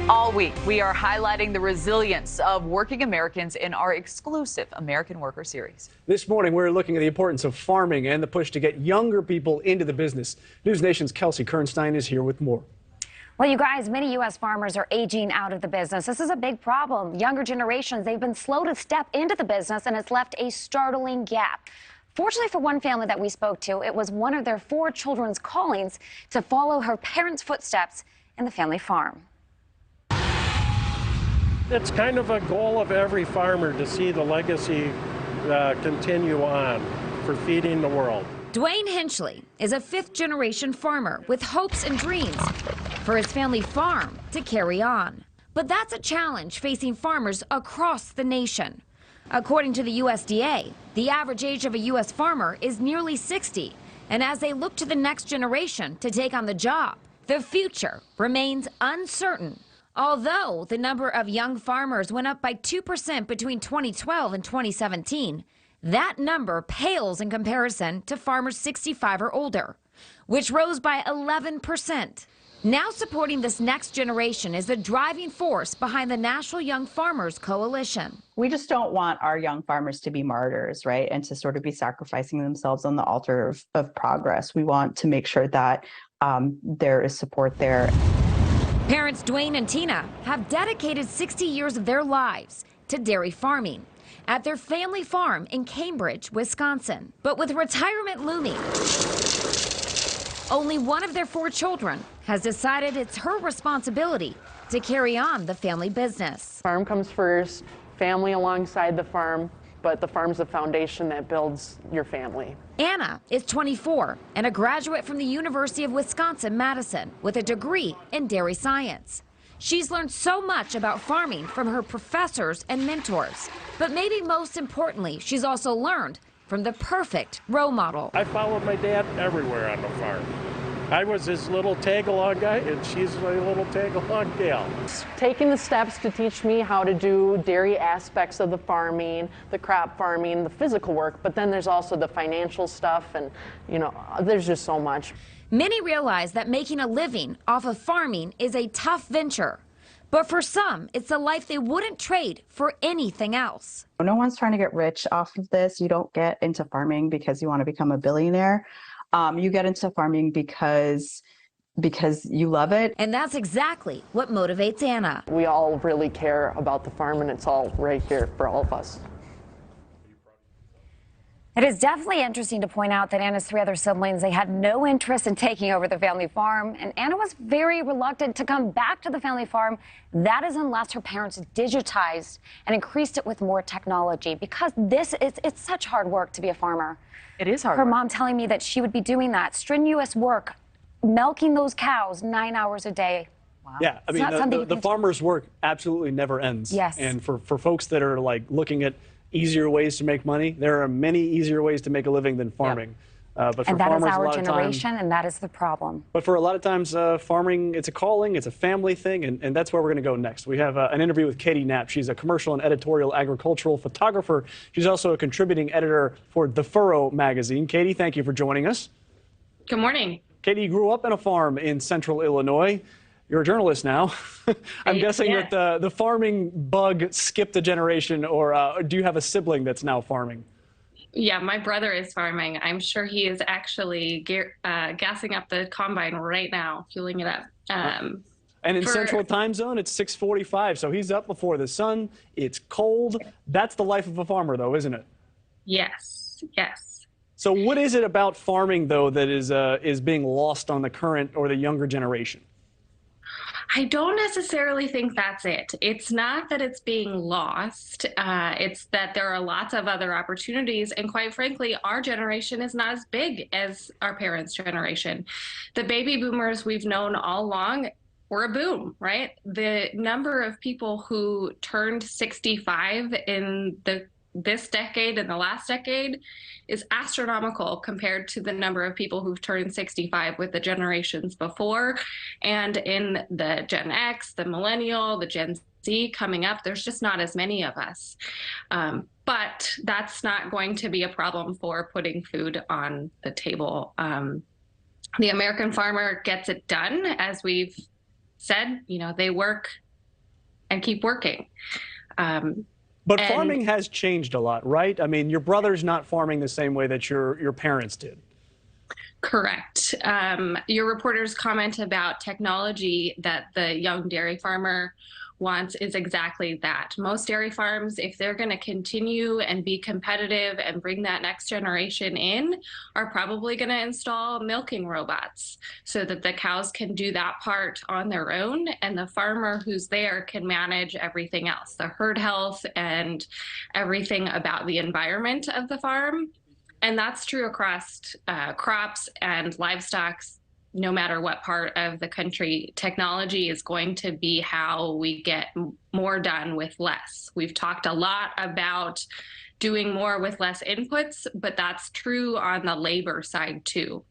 All week, we are highlighting the resilience of working Americans in our exclusive American Worker series. This morning, we're looking at the importance of farming and the push to get younger people into the business. NewsNation's Kelsey Kernstein is here with more. Well, you guys, many U.S. farmers are aging out of the business. This is a big problem. Younger generations, they've been slow to step into the business, and it's left a startling gap. Fortunately for one family that we spoke to, it was one of their 4 children's callings to follow her parents' footsteps in the family farm. It's kind of a goal of every farmer to see the legacy continue on for feeding the world. Dwayne Hinchley is a 5th-generation farmer with hopes and dreams for his family farm to carry on. But that's a challenge facing farmers across the nation. According to the USDA, the average age of a U.S. farmer is nearly 60. And as they look to the next generation to take on the job, the future remains uncertain. Although the number of young farmers went up by 2% between 2012 and 2017, that number pales in comparison to farmers 65 or older, which rose by 11%. Now supporting this next generation is the driving force behind the National Young Farmers Coalition. We just don't want our young farmers to be martyrs, right? And to sort of be sacrificing themselves on the altar of progress. We want to make sure that there is support there. Parents Dwayne and Tina have dedicated 60 years of their lives to dairy farming at their family farm in Cambridge, Wisconsin. But with retirement looming, only one of their 4 children has decided it's her responsibility to carry on the family business. Farm comes first, family alongside the farm, but the farm's the foundation that builds your family. Anna is 24 and a graduate from the University of Wisconsin-Madison with a degree in dairy science. She's learned so much about farming from her professors and mentors. But maybe most importantly, she's also learned from the perfect role model. I followed my dad everywhere on the farm. I was his little tag-along guy, and she's my little tag-along gal. Taking the steps to teach me how to do dairy aspects of the farming, the crop farming, the physical work, but then there's also the financial stuff, and there's just so much. Many realize that making a living off of farming is a tough venture. But for some, it's a life they wouldn't trade for anything else. No one's trying to get rich off of this. You don't get into farming because you want to become a billionaire. You get into farming because you love it. And that's exactly what motivates Anna. We all really care about the farm, and it's all right here for all of us. It is definitely interesting to point out that Anna's 3 other siblings, they had no interest in taking over the family farm, and Anna was very reluctant to come back to the family farm. That is unless her parents digitized and increased it with more technology, because it's such hard work to be a farmer. It is hard Her work. mom telling me that she would be doing that strenuous work, milking those cows 9 hours a day. Wow. Yeah, I mean, the farmer's work absolutely never ends. Yes. And for folks that are like looking at easier ways to make money, there are many easier ways to make a living than farming. Yep. But for and that farmers, is our a lot generation, of time, and that is the problem. But for a lot of times, farming, it's a calling, it's a family thing, and that's where we're going to go next. We have an interview with Katie Knapp. She's a commercial and editorial agricultural photographer. She's also a contributing editor for The Furrow magazine. Katie, thank you for joining us. Good morning. Katie, you grew up in a farm in central Illinois. You're a journalist now. I'm guessing that the farming bug skipped a generation, or do you have a sibling that's now farming? Yeah, my brother is farming. I'm sure he is actually gassing up the combine right now, fueling it up. And in Central Time Zone, it's 6:45, so he's up before the sun. It's cold. That's the life of a farmer, though, isn't it? Yes, yes. So what is it about farming, though, that is being lost on the current or the younger generation? I don't necessarily think that's it. It's not that it's being lost. It's that there are lots of other opportunities. And quite frankly, our generation is not as big as our parents' generation. The baby boomers we've known all along were a boom, right? The number of people who turned 65 in this decade and the last decade is astronomical compared to the number of people who've turned 65 with the generations before. And in the Gen X, the millennial, the Gen Z coming up, there's just not as many of us. But that's not going to be a problem for putting food on the table. The American farmer gets it done, as we've said. They work and keep working. But farming has changed a lot, right? I mean, your brother's not farming the same way that your parents did. Correct. Your reporter's comment about technology that the young dairy farmer wants is exactly that. Most dairy farms, if they're going to continue and be competitive and bring that next generation in, are probably going to install milking robots so that the cows can do that part on their own, and the farmer who's there can manage everything else, the herd health and everything about the environment of the farm. And that's true across crops and livestock. No matter what part of the country, technology is going to be how we get more done with less. We've talked a lot about doing more with less inputs, but that's true on the labor side too.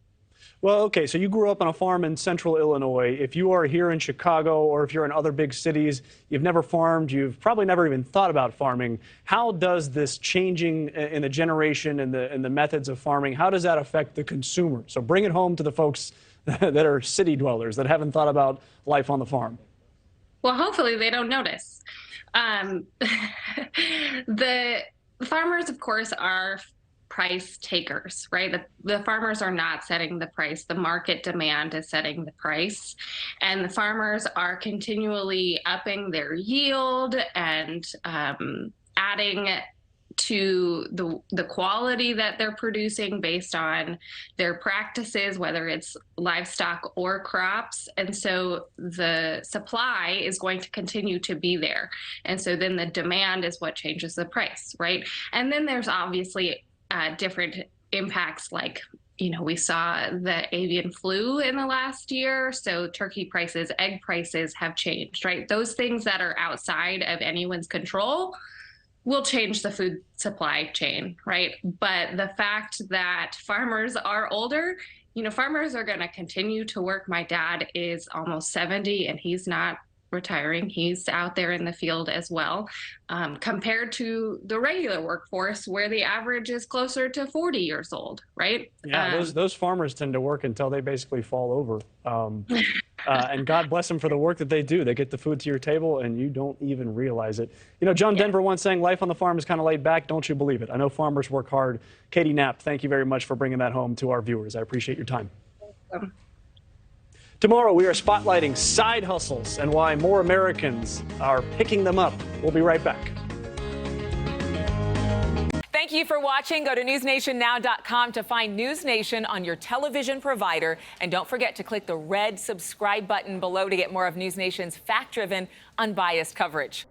Well, okay, so you grew up on a farm in central Illinois. If you are here in Chicago or if you're in other big cities, you've never farmed, you've probably never even thought about farming. How does this changing in the generation and the methods of farming, how does that affect the consumer? So bring it home to the folks that are city dwellers that haven't thought about life on the farm. Well, hopefully they don't notice. The farmers, of course, are price takers, right? The farmers are not setting the price. The market demand is setting the price. And the farmers are continually upping their yield and adding to the quality that they're producing based on their practices, whether it's livestock or crops. And so the supply is going to continue to be there. And so then the demand is what changes the price, right? And then there's obviously different impacts, like, you know, we saw the avian flu in the last year. So turkey prices, egg prices have changed, right? Those things that are outside of anyone's control will change the food supply chain, right? But the fact that farmers are older, you know, farmers are going to continue to work. My dad is almost 70 and he's not retiring. He's out there in the field as well, compared to the regular workforce where the average is closer to 40 years old, right? Yeah, those farmers tend to work until they basically fall over. And God bless them for the work that they do. They get the food to your table and you don't even realize it. You know, John Denver once saying life on the farm is kind of laid back. Don't you believe it? I know farmers work hard. Katie Knapp, thank you very much for bringing that home to our viewers. I appreciate your time. Tomorrow, we are spotlighting side hustles and why more Americans are picking them up. We'll be right back. Thank you for watching. Go to newsnationnow.com to find NewsNation on your television provider. And don't forget to click the red subscribe button below to get more of NewsNation's fact-driven, unbiased coverage.